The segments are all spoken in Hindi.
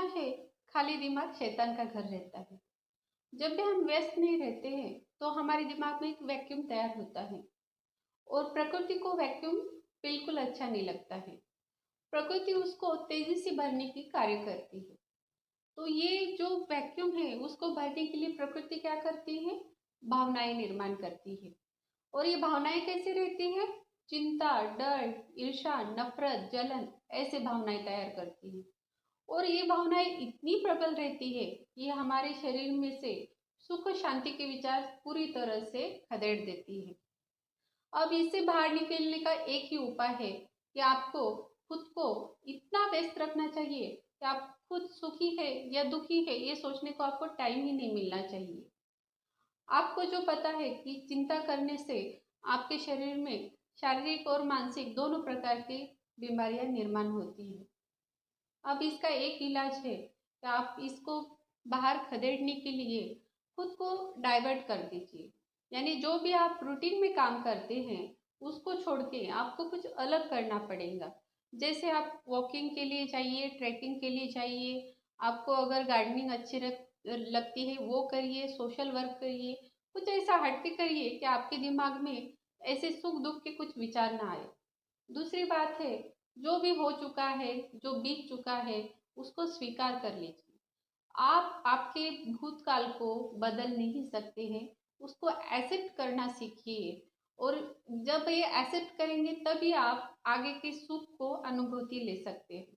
सुना है खाली दिमाग शैतान का घर रहता है। जब भी हम व्यस्त नहीं रहते हैं तो हमारे दिमाग में एक वैक्यूम तैयार होता है और प्रकृति को वैक्यूम बिल्कुल अच्छा नहीं लगता है। प्रकृति उसको तेजी से भरने की कार्य करती है। तो ये जो वैक्यूम है उसको भरने के लिए प्रकृति क्या करती है? भावनाएं निर्माण करती है। और ये भावनाएं कैसे रहती है? चिंता, डर, ईर्ष्या, नफरत, जलन ऐसे भावनाएं तैयार करती है। और ये भावनाएं इतनी प्रबल रहती है कि हमारे शरीर में से सुख शांति के विचार पूरी तरह से खदेड़ देती है। अब इससे बाहर निकलने का एक ही उपाय है कि आपको खुद को इतना व्यस्त रखना चाहिए कि आप खुद सुखी है या दुखी है ये सोचने को आपको टाइम ही नहीं मिलना चाहिए। आपको जो पता है कि चिंता करने से आपके शरीर में शारीरिक और मानसिक दोनों प्रकार की बीमारियां निर्माण होती है। अब इसका एक इलाज है कि आप इसको बाहर खदेड़ने के लिए खुद को डाइवर्ट कर दीजिए। यानी जो भी आप रूटीन में काम करते हैं उसको छोड़ के आपको कुछ अलग करना पड़ेगा। जैसे आप वॉकिंग के लिए जाइए, ट्रैकिंग के लिए जाइए, आपको अगर गार्डनिंग अच्छी लगती है वो करिए, सोशल वर्क करिए, कुछ ऐसा हटके करिए कि आपके दिमाग में ऐसे सुख दुख के कुछ विचार ना आए। दूसरी बात है, जो भी हो चुका है, जो बीत चुका है, उसको स्वीकार कर लीजिए। आप आपके भूतकाल को बदल नहीं सकते हैं, उसको एक्सेप्ट करना सीखिए। और जब ये एक्सेप्ट करेंगे तभी आप आगे के सुख को अनुभूति ले सकते हैं।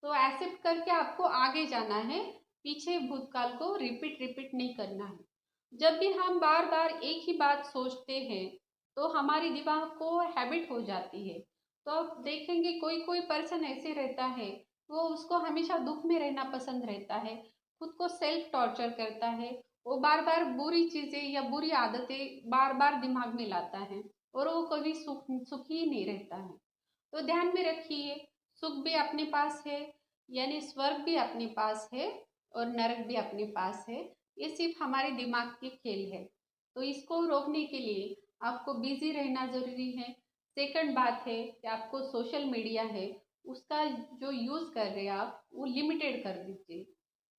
तो एक्सेप्ट करके आपको आगे जाना है, पीछे भूतकाल को रिपीट रिपीट नहीं करना है। जब भी हम बार बार एक ही बात सोचते हैं तो हमारी दिमाग को हैबिट हो जाती है। तो आप देखेंगे कोई कोई पर्सन ऐसे रहता है, वो उसको हमेशा दुख में रहना पसंद रहता है, खुद को सेल्फ टॉर्चर करता है, वो बार बार बुरी चीजें या बुरी आदतें बार बार दिमाग में लाता है और वो कभी सुखी ही नहीं रहता है। तो ध्यान में रखिए, सुख भी अपने पास है, यानी स्वर्ग भी अपने पास है और नरक भी अपने पास है। ये सिर्फ हमारे दिमाग की खेल है। तो इसको रोकने के लिए आपको बिजी रहना जरूरी है। सेकंड बात है कि आपको सोशल मीडिया है उसका जो यूज कर रहे हैं आप वो लिमिटेड कर दीजिए।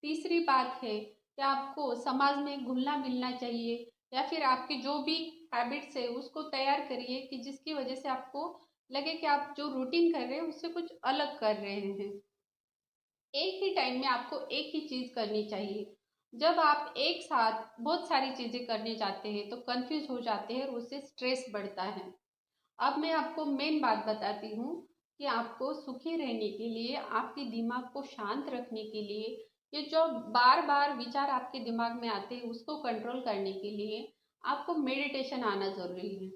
तीसरी बात है कि आपको समाज में घुलना मिलना चाहिए, या फिर आपके जो भी हैबिट्स है उसको तैयार करिए कि जिसकी वजह से आपको लगे कि आप जो रूटीन कर रहे हैं उससे कुछ अलग कर रहे हैं। एक ही टाइम में आपको एक ही चीज करनी चाहिए। जब आप एक साथ बहुत सारी चीजें करने जाते हैं तो कंफ्यूज हो जाते हैं और उससे स्ट्रेस बढ़ता है। अब मैं आपको मेन बात बताती हूँ कि आपको सुखी रहने के लिए, आपके दिमाग को शांत रखने के लिए, ये जो बार बार विचार आपके दिमाग में आते हैं उसको कंट्रोल करने के लिए आपको मेडिटेशन आना जरूरी है।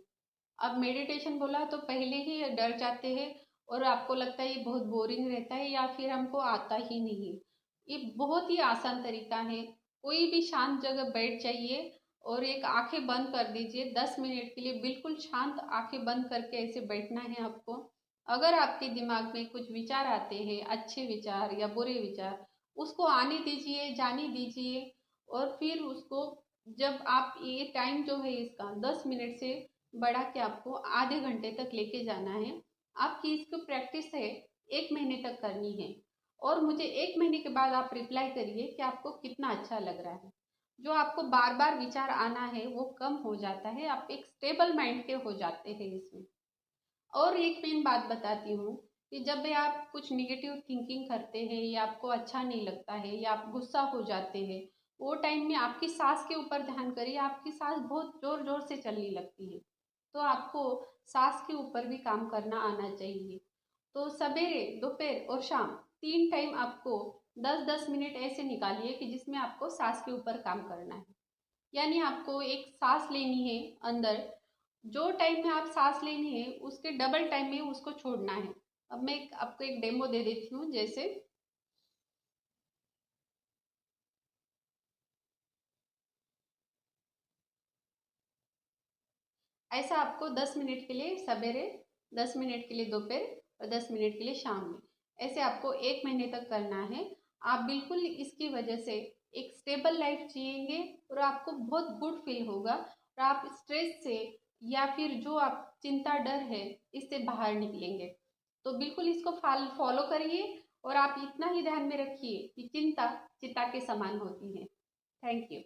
अब मेडिटेशन बोला तो पहले ही डर जाते हैं और आपको लगता है ये बहुत बोरिंग रहता है या फिर हमको आता ही नहीं। ये बहुत ही आसान तरीका है। कोई भी शांत जगह बैठ जाइए और एक आंखें बंद कर दीजिए 10 मिनट के लिए। बिल्कुल शांत आंखें बंद करके ऐसे बैठना है आपको। अगर आपके दिमाग में कुछ विचार आते हैं, अच्छे विचार या बुरे विचार, उसको आने दीजिए, जाने दीजिए। और फिर उसको, जब आप ये टाइम जो है इसका 10 मिनट से बढ़ा के आपको आधे घंटे तक लेके जाना है। आपकी इसको प्रैक्टिस है 1 महीने तक करनी है। और मुझे 1 महीने के बाद आप रिप्लाई करिए कि आपको कितना अच्छा लग रहा है। जो आपको बार बार विचार आना है वो कम हो जाता है, आप एक स्टेबल माइंड के हो जाते हैं इसमें। और एक मेन बात बताती हूँ कि जब भी आप कुछ निगेटिव थिंकिंग करते हैं या आपको अच्छा नहीं लगता है या आप गुस्सा हो जाते हैं, वो टाइम में आपकी सांस के ऊपर ध्यान करिए। आपकी सांस बहुत जोर जोर से चलने लगती है, तो आपको सांस के ऊपर भी काम करना आना चाहिए। तो सवेरे, दोपहर और शाम 3 टाइम आपको 10-10 मिनट ऐसे निकालिए कि जिसमें आपको सांस के ऊपर काम करना है। यानी आपको एक सांस लेनी है अंदर, जो टाइम में आप सांस लेनी है उसके डबल टाइम में उसको छोड़ना है। अब मैं आपको एक डेमो दे देती हूँ। जैसे ऐसा आपको 10 मिनट के लिए सवेरे, 10 मिनट के लिए दोपहर और 10 मिनट के लिए शाम में, ऐसे आपको 1 महीने तक करना है। आप बिल्कुल इसकी वजह से एक स्टेबल लाइफ जिएंगे और आपको बहुत गुड फील होगा और आप स्ट्रेस से या फिर जो आप चिंता, डर है, इससे बाहर निकलेंगे। तो बिल्कुल इसको फॉलो करिए और आप इतना ही ध्यान में रखिए कि चिंता चिता के समान होती है। Thank you.